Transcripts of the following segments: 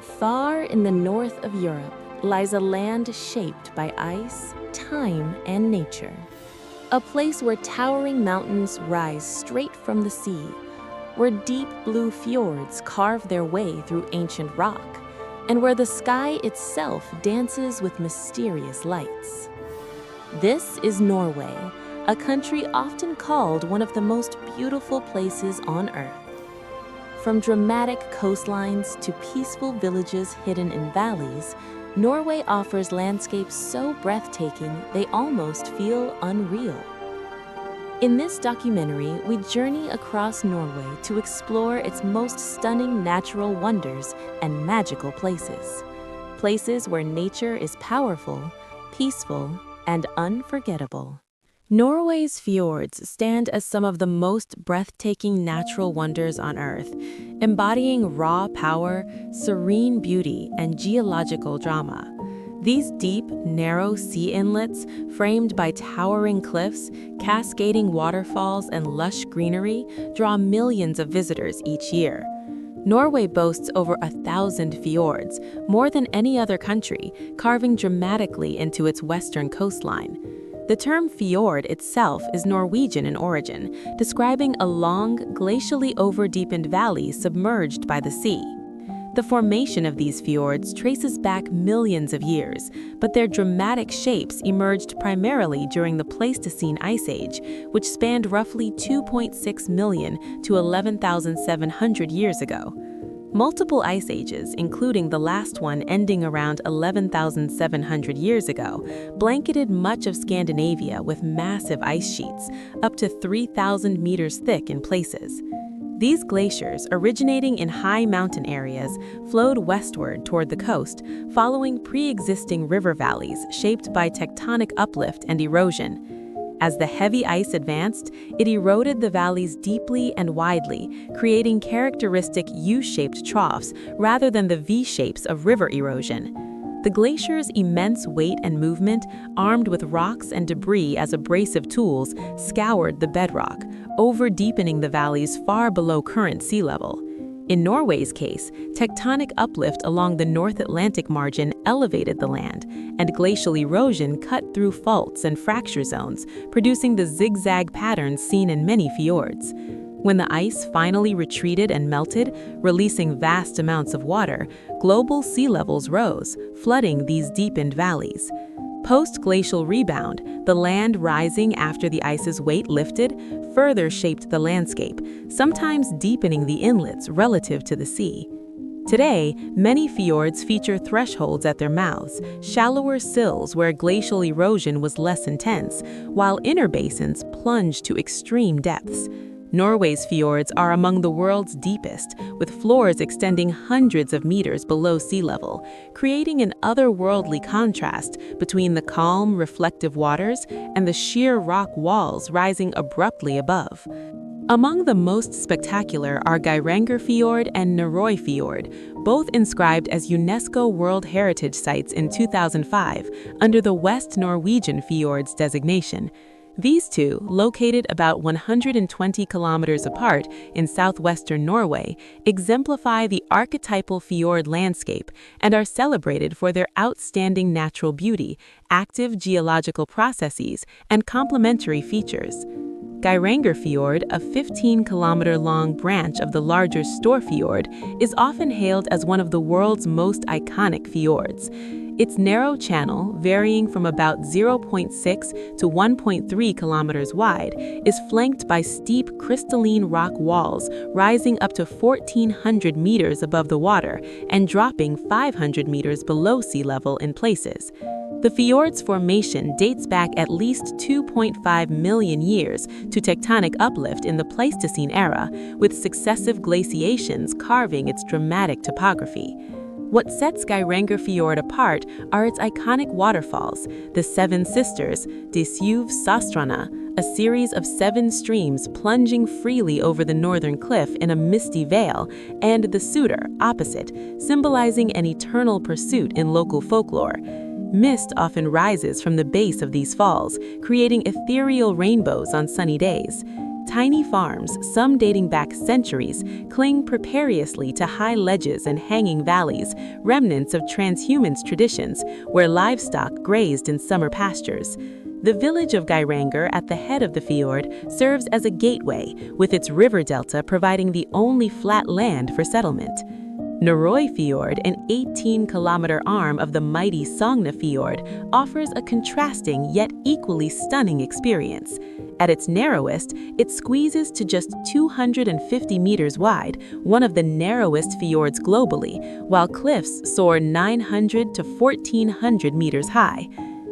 Far in the north of Europe lies a land shaped by ice, time, and nature. A place where towering mountains rise straight from the sea, where deep blue fjords carve their way through ancient rock, and where the sky itself dances with mysterious lights. This is Norway, a country often called one of the most beautiful places on Earth. From dramatic coastlines to peaceful villages hidden in valleys, Norway offers landscapes so breathtaking they almost feel unreal. In this documentary, we journey across Norway to explore its most stunning natural wonders and magical places. Places where nature is powerful, peaceful, and unforgettable. Norway's fjords stand as some of the most breathtaking natural wonders on Earth, embodying raw power, serene beauty, and geological drama. These deep, narrow sea inlets, framed by towering cliffs, cascading waterfalls, and lush greenery, draw millions of visitors each year. Norway boasts over 1,000 fjords, more than any other country, carving dramatically into its western coastline. The term fjord itself is Norwegian in origin, describing a long, glacially over-deepened valley submerged by the sea. The formation of these fjords traces back millions of years, but their dramatic shapes emerged primarily during the Pleistocene Ice Age, which spanned roughly 2.6 million to 11,700 years ago. Multiple ice ages, including the last one ending around 11,700 years ago, blanketed much of Scandinavia with massive ice sheets, up to 3,000 meters thick in places. These glaciers, originating in high mountain areas, flowed westward toward the coast, following pre-existing river valleys shaped by tectonic uplift and erosion. As the heavy ice advanced, it eroded the valleys deeply and widely, creating characteristic U-shaped troughs rather than the V-shapes of river erosion. The glacier's immense weight and movement, armed with rocks and debris as abrasive tools, scoured the bedrock, over-deepening the valleys far below current sea level. In Norway's case, tectonic uplift along the North Atlantic margin elevated the land, and glacial erosion cut through faults and fracture zones, producing the zigzag patterns seen in many fjords. When the ice finally retreated and melted, releasing vast amounts of water, global sea levels rose, flooding these deepened valleys. Post-glacial rebound, the land rising after the ice's weight lifted, further shaped the landscape, sometimes deepening the inlets relative to the sea. Today, many fjords feature thresholds at their mouths, shallower sills where glacial erosion was less intense, while inner basins plunge to extreme depths. Norway's fjords are among the world's deepest, with floors extending hundreds of meters below sea level, creating an otherworldly contrast between the calm, reflective waters and the sheer rock walls rising abruptly above. Among the most spectacular are Geiranger Fjord and Norøy Fjord, both inscribed as UNESCO World Heritage Sites in 2005 under the West Norwegian Fjords designation. These two, located about 120 kilometers apart in southwestern Norway, exemplify the archetypal fjord landscape and are celebrated for their outstanding natural beauty, active geological processes, and complementary features. Geiranger Fjord, a 15-kilometer-long branch of the larger Storfjord, is often hailed as one of the world's most iconic fjords. Its narrow channel, varying from about 0.6 to 1.3 kilometers wide, is flanked by steep crystalline rock walls rising up to 1,400 meters above the water and dropping 500 meters below sea level in places. The fjord's formation dates back at least 2.5 million years to tectonic uplift in the Pleistocene era, with successive glaciations carving its dramatic topography. What sets Geiranger Fjord apart are its iconic waterfalls, the Seven Sisters, De Syv Sastrene, a series of 7 streams plunging freely over the northern cliff in a misty veil, and the Suder, opposite, symbolizing an eternal pursuit in local folklore. Mist often rises from the base of these falls, creating ethereal rainbows on sunny days. Tiny farms, some dating back centuries, cling precariously to high ledges and hanging valleys, remnants of transhumance traditions where livestock grazed in summer pastures. The village of Geiranger at the head of the fjord serves as a gateway, with its river delta providing the only flat land for settlement. Norway Fjord, an 18-kilometer arm of the mighty Sogna Fjord, offers a contrasting yet equally stunning experience. At its narrowest, it squeezes to just 250 meters wide, one of the narrowest fjords globally, while cliffs soar 900 to 1,400 meters high.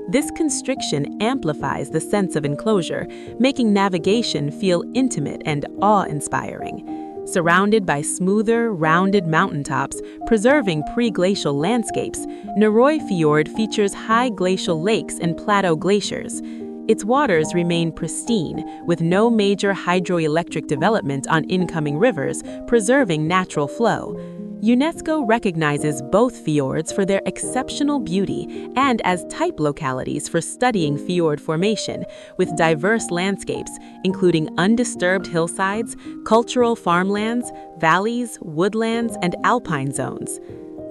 This constriction amplifies the sense of enclosure, making navigation feel intimate and awe-inspiring. Surrounded by smoother, rounded mountaintops, preserving pre-glacial landscapes, Norway Fjord features high glacial lakes and plateau glaciers. Its waters remain pristine, with no major hydroelectric development on incoming rivers, preserving natural flow. UNESCO recognizes both fjords for their exceptional beauty and as type localities for studying fjord formation, with diverse landscapes, including undisturbed hillsides, cultural farmlands, valleys, woodlands, and alpine zones.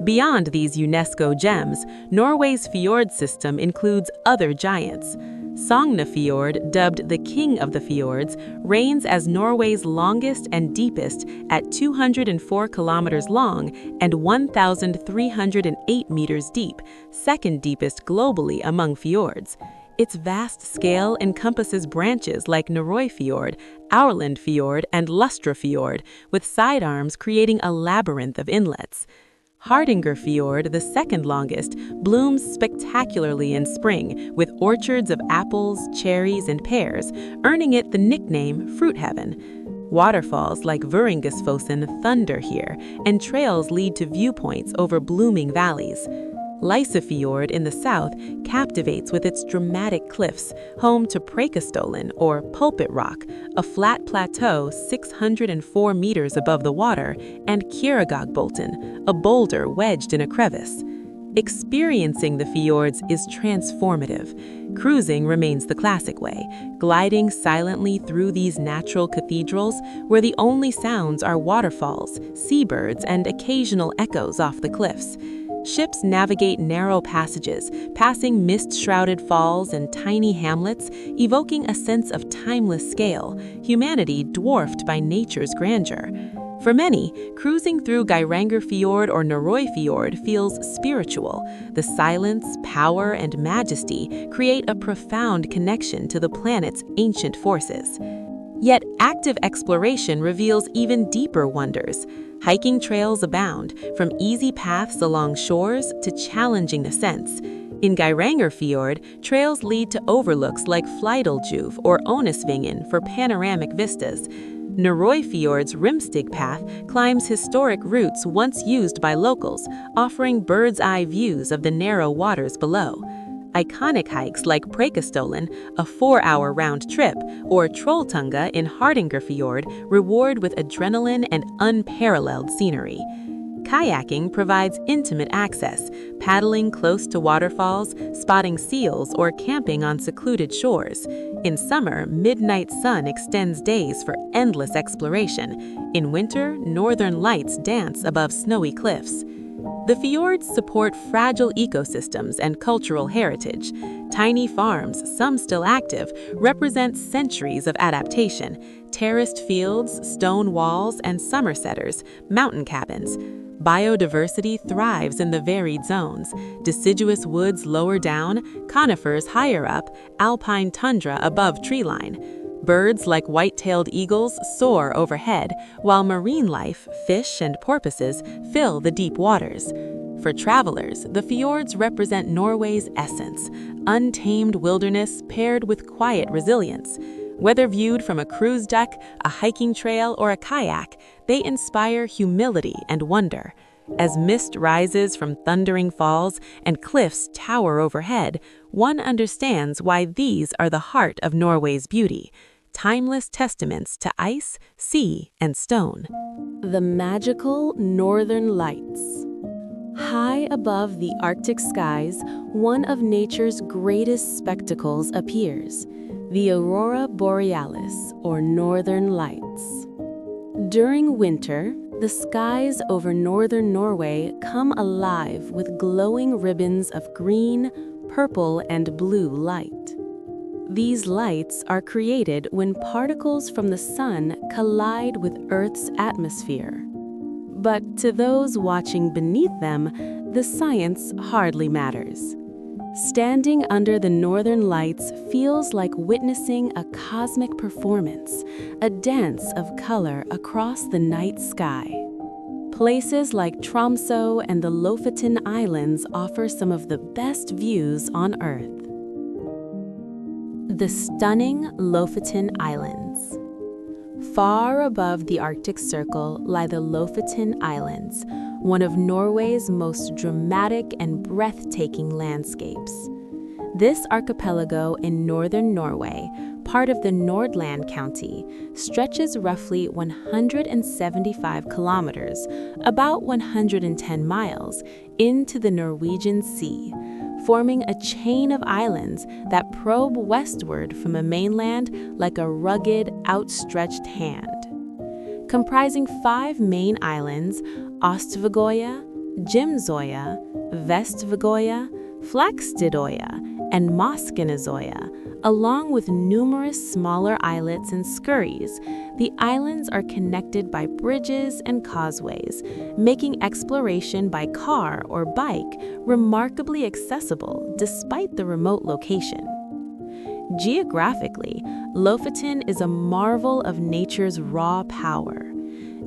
Beyond these UNESCO gems, Norway's fjord system includes other giants. Sogna Fjord, dubbed the King of the Fjords, reigns as Norway's longest and deepest at 204 kilometers long and 1,308 meters deep, second deepest globally among fjords. Its vast scale encompasses branches like Norway Fjord, Aurland Fjord, and Lustra Fjord, with sidearms creating a labyrinth of inlets. Hardanger Fjord, the second longest, blooms spectacularly in spring, with orchards of apples, cherries, and pears, earning it the nickname Fruit Heaven. Waterfalls like Vøringesfossen thunder here, and trails lead to viewpoints over blooming valleys. Lyse Fjord in the south captivates with its dramatic cliffs, home to Preikestolen, or Pulpit Rock, a flat plateau 604 meters above the water, and Kjeragogbolten, a boulder wedged in a crevice. Experiencing the fjords is transformative. Cruising remains the classic way, gliding silently through these natural cathedrals where the only sounds are waterfalls, seabirds, and occasional echoes off the cliffs. Ships navigate narrow passages, passing mist-shrouded falls and tiny hamlets, evoking a sense of timeless scale, humanity dwarfed by nature's grandeur. For many, cruising through Geiranger Fjord or Norway Fjord feels spiritual. The silence, power, and majesty create a profound connection to the planet's ancient forces. Yet active exploration reveals even deeper wonders. Hiking trails abound, from easy paths along shores to challenging ascents. In Geiranger Fjord, trails lead to overlooks like Fleideljuv or Onesvingen for panoramic vistas. Norway Fjord's Rimstig Path climbs historic routes once used by locals, offering bird's-eye views of the narrow waters below. Iconic hikes like Preikestolen, a 4-hour round trip, or Trolltunga in Hardanger Fjord reward with adrenaline and unparalleled scenery. Kayaking provides intimate access, paddling close to waterfalls, spotting seals, or camping on secluded shores. In summer, midnight sun extends days for endless exploration. In winter, northern lights dance above snowy cliffs. The fjords support fragile ecosystems and cultural heritage. Tiny farms, some still active, represent centuries of adaptation. Terraced fields, stone walls, and summersetters, mountain cabins. Biodiversity thrives in the varied zones. Deciduous woods lower down, conifers higher up, alpine tundra above treeline. Birds like white-tailed eagles soar overhead, while marine life, fish and porpoises, fill the deep waters. For travelers, the fjords represent Norway's essence, untamed wilderness paired with quiet resilience. Whether viewed from a cruise deck, a hiking trail, or a kayak, they inspire humility and wonder. As mist rises from thundering falls and cliffs tower overhead, one understands why these are the heart of Norway's beauty. Timeless testaments to ice, sea, and stone. The magical Northern Lights. High above the Arctic skies, one of nature's greatest spectacles appears. the Aurora Borealis, or Northern Lights. During winter, the skies over northern Norway come alive with glowing ribbons of green, purple, and blue light. These lights are created when particles from the sun collide with Earth's atmosphere. But to those watching beneath them, the science hardly matters. Standing under the northern lights feels like witnessing a cosmic performance, a dance of color across the night sky. Places like Tromsø and the Lofoten Islands offer some of the best views on Earth. The stunning Lofoten Islands. Far above the Arctic Circle lie the Lofoten Islands, one of Norway's most dramatic and breathtaking landscapes. This archipelago in northern Norway, part of the Nordland County, stretches roughly 175 kilometers, about 110 miles, into the Norwegian Sea, forming a chain of islands that probe westward from the mainland like a rugged, outstretched hand. Comprising 5 main islands, Ostvagoya, Gimsøya, Vestvagoya, Flakstidøya, and Moskenesøya, along with numerous smaller islets and skerries, the islands are connected by bridges and causeways, making exploration by car or bike remarkably accessible despite the remote location. Geographically, Lofoten is a marvel of nature's raw power.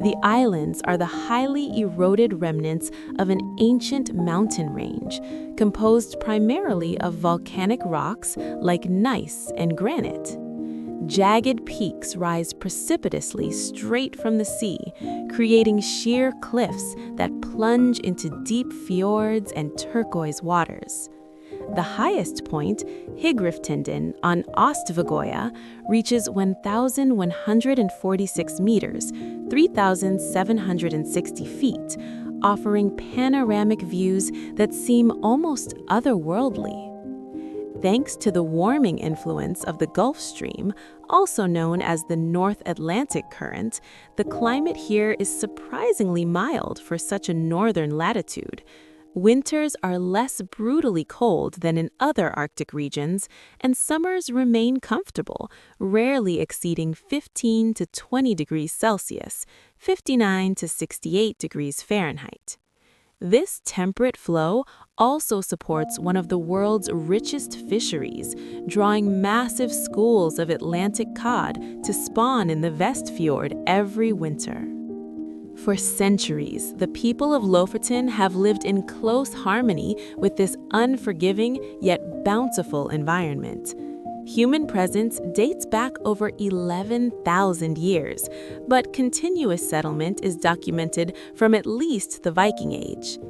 The islands are the highly eroded remnants of an ancient mountain range, composed primarily of volcanic rocks like gneiss and granite. Jagged peaks rise precipitously straight from the sea, creating sheer cliffs that plunge into deep fjords and turquoise waters. The highest point, Hyggriftinden on Ostvagoya, reaches 1,146 meters, 3,760 feet, offering panoramic views that seem almost otherworldly. Thanks to the warming influence of the Gulf Stream, also known as the North Atlantic Current, the climate here is surprisingly mild for such a northern latitude. Winters are less brutally cold than in other Arctic regions, and summers remain comfortable, rarely exceeding 15 to 20 degrees Celsius, 59 to 68 degrees Fahrenheit. This temperate flow also supports one of the world's richest fisheries, drawing massive schools of Atlantic cod to spawn in the Vestfjord every winter. For centuries, the people of Lofoten have lived in close harmony with this unforgiving yet bountiful environment. Human presence dates back over 11,000 years, but continuous settlement is documented from at least the Viking Age.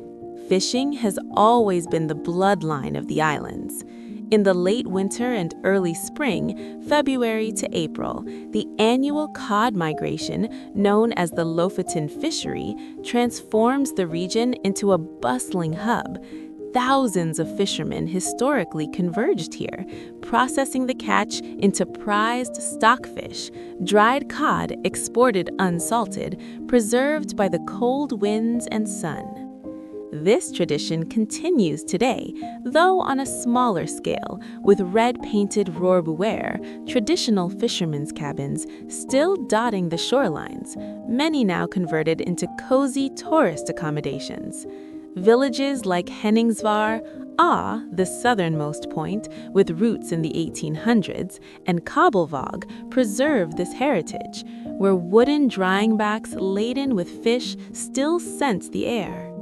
Fishing has always been the bloodline of the islands. In the late winter and early spring, February to April, the annual cod migration, known as the Lofoten fishery, transforms the region into a bustling hub. Thousands of fishermen historically converged here, processing the catch into prized stockfish, dried cod exported unsalted, preserved by the cold winds and sun. This tradition continues today, though on a smaller scale, with red-painted rorbuer, traditional fishermen's cabins, still dotting the shorelines, many now converted into cozy tourist accommodations. Villages like Henningsvær, the southernmost point, with roots in the 1800s, and Kabelvåg preserve this heritage, where wooden drying backs laden with fish still scent the air.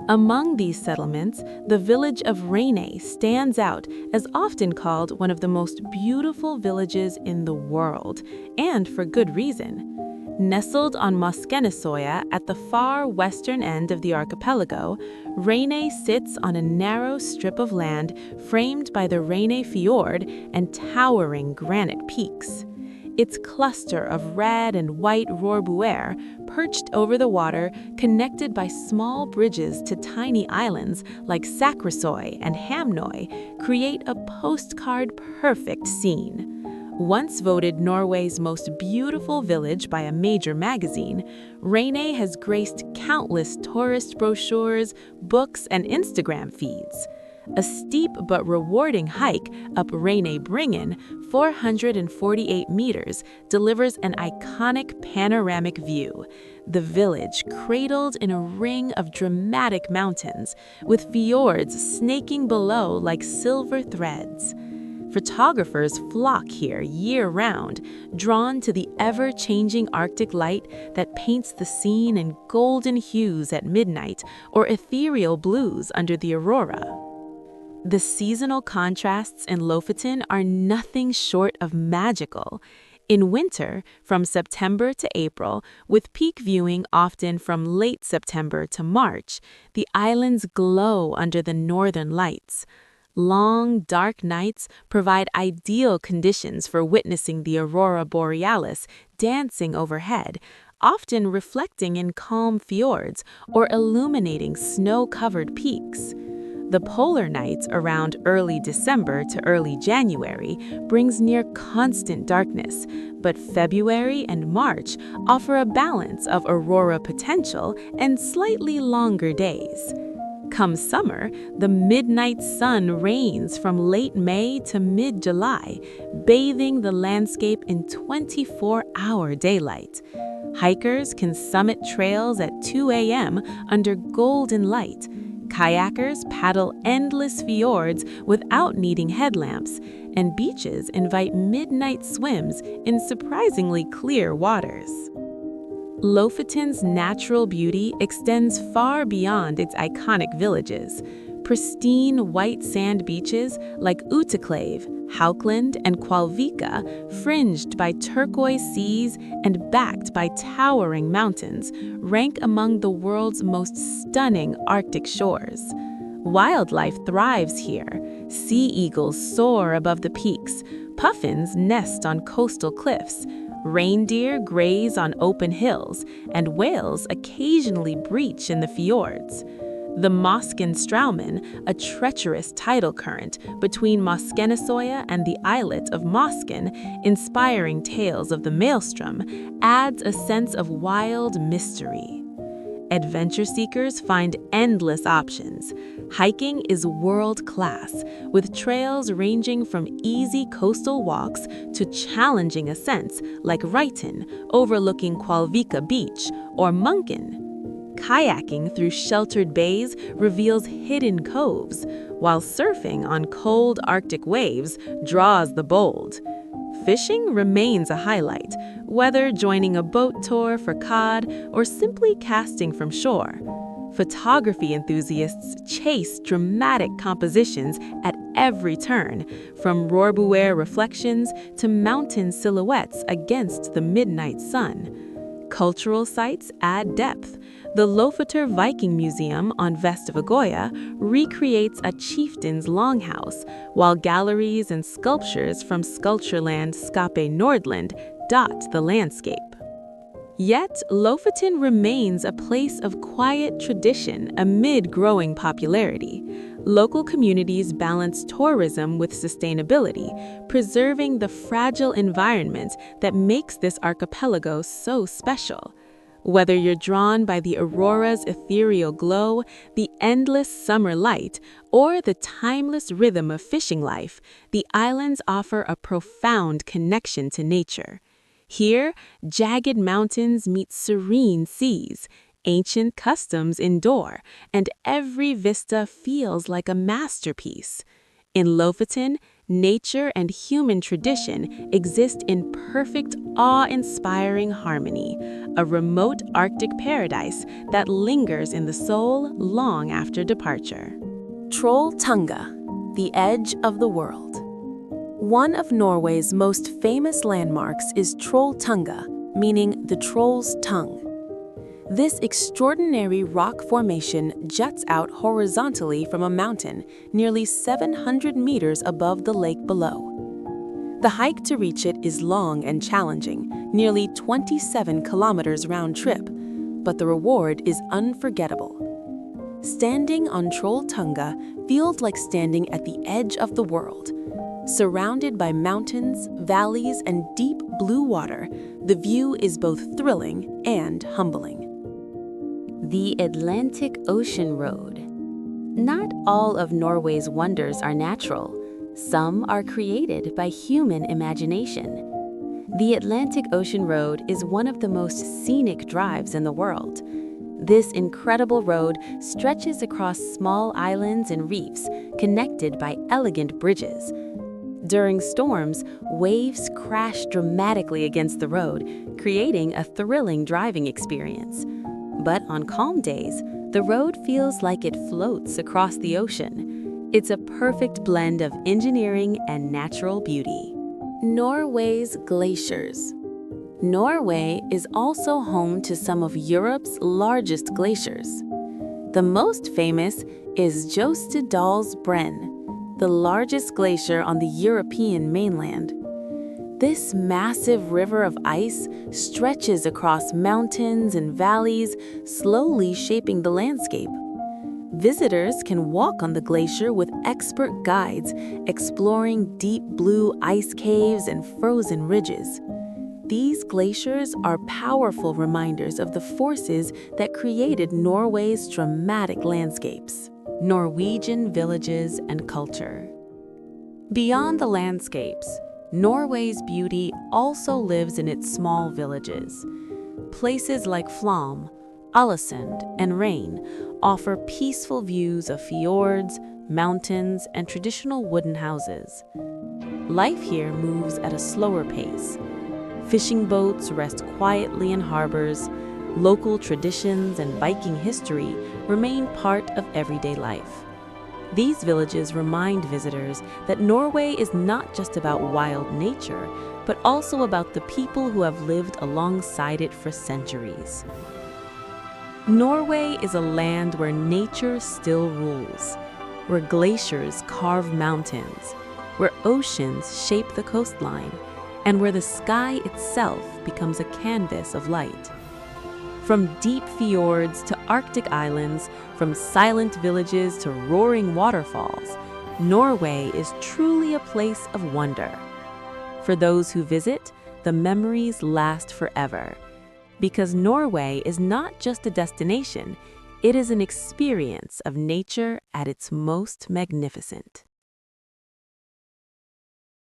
Among these settlements, the village of Reinøy stands out as often called one of the most beautiful villages in the world, and for good reason. Nestled on Moskenesøya at the far western end of the archipelago, Reinøy sits on a narrow strip of land framed by the Reinøy Fjord and towering granite peaks. Its cluster of red and white rorbuer, perched over the water, connected by small bridges to tiny islands like Sakrisøy and Hamnøy, create a postcard-perfect scene. Once voted Norway's most beautiful village by a major magazine, Rene has graced countless tourist brochures, books, and Instagram feeds. A steep but rewarding hike up Rene Bringen, 448 meters, delivers an iconic panoramic view. The village cradled in a ring of dramatic mountains, with fjords snaking below like silver threads. Photographers flock here year-round, drawn to the ever-changing Arctic light that paints the scene in golden hues at midnight or ethereal blues under the aurora. The seasonal contrasts in Lofoten are nothing short of magical. In winter, from September to April, with peak viewing often from late September to March, the islands glow under the northern lights. Long, dark nights provide ideal conditions for witnessing the Aurora Borealis dancing overhead, often reflecting in calm fjords or illuminating snow-covered peaks. The polar nights around early December to early January brings near constant darkness, but February and March offer a balance of aurora potential and slightly longer days. Come summer, the midnight sun reigns from late May to mid-July, bathing the landscape in 24-hour daylight. Hikers can summit trails at 2 a.m. under golden light. Kayakers paddle endless fjords without needing headlamps, and beaches invite midnight swims in surprisingly clear waters. Lofoten's natural beauty extends far beyond its iconic villages. Pristine white sand beaches like Uteklev, Haukeland, and Kvalvika, fringed by turquoise seas and backed by towering mountains, rank among the world's most stunning Arctic shores. Wildlife thrives here. Sea eagles soar above the peaks, puffins nest on coastal cliffs, reindeer graze on open hills, and whales occasionally breach in the fjords. The Moskenstraumen, a treacherous tidal current between Moskenesoya and the islet of Mosken, inspiring tales of the maelstrom, adds a sense of wild mystery. Adventure seekers find endless options. Hiking is world-class, with trails ranging from easy coastal walks to challenging ascents like Ryten, overlooking Kvalvika Beach, or Munken. Kayaking through sheltered bays reveals hidden coves, while surfing on cold Arctic waves draws the bold. Fishing remains a highlight, whether joining a boat tour for cod or simply casting from shore. Photography enthusiasts chase dramatic compositions at every turn, from Rohrbuer reflections to mountain silhouettes against the midnight sun. Cultural sites add depth. The Lofoter Viking Museum on Vestavagoya recreates a chieftain's longhouse, while galleries and sculptures from Sculptureland Skape Nordland dot the landscape. Yet, Lofoten remains a place of quiet tradition amid growing popularity. Local communities balance tourism with sustainability, preserving the fragile environment that makes this archipelago so special. Whether you're drawn by the aurora's ethereal glow, the endless summer light, or the timeless rhythm of fishing life, the islands offer a profound connection to nature. Here, jagged mountains meet serene seas, ancient customs endure, and every vista feels like a masterpiece. In Lofoten, nature and human tradition exist in perfect, awe-inspiring harmony, a remote Arctic paradise that lingers in the soul long after departure. Trolltunga, the edge of the world. One of Norway's most famous landmarks is Trolltunga, meaning the troll's tongue. This extraordinary rock formation juts out horizontally from a mountain nearly 700 meters above the lake below. The hike to reach it is long and challenging, nearly 27 kilometers round trip, but the reward is unforgettable. Standing on Trolltunga feels like standing at the edge of the world. Surrounded by mountains, valleys, and deep blue water, the view is both thrilling and humbling. The Atlantic Ocean Road. Not all of Norway's wonders are natural. Some are created by human imagination. The Atlantic Ocean Road is one of the most scenic drives in the world. This incredible road stretches across small islands and reefs connected by elegant bridges. During storms, waves crash dramatically against the road, creating a thrilling driving experience. But on calm days, the road feels like it floats across the ocean. It's a perfect blend of engineering and natural beauty. Norway's glaciers. Norway is also home to some of Europe's largest glaciers. The most famous is Jostedalsbrenn, the largest glacier on the European mainland. This massive river of ice stretches across mountains and valleys, slowly shaping the landscape. Visitors can walk on the glacier with expert guides, exploring deep blue ice caves and frozen ridges. These glaciers are powerful reminders of the forces that created Norway's dramatic landscapes. Norwegian villages and culture. Beyond the landscapes, Norway's beauty also lives in its small villages. Places like Flåm, Ålesund, and Rein offer peaceful views of fjords, mountains, and traditional wooden houses. Life here moves at a slower pace. Fishing boats rest quietly in harbors. Local traditions and Viking history remain part of everyday life. These villages remind visitors that Norway is not just about wild nature, but also about the people who have lived alongside it for centuries. Norway is a land where nature still rules, where glaciers carve mountains, where oceans shape the coastline, and where the sky itself becomes a canvas of light. From deep fjords to Arctic islands, from silent villages to roaring waterfalls, Norway is truly a place of wonder. For those who visit, the memories last forever. Because Norway is not just a destination, it is an experience of nature at its most magnificent.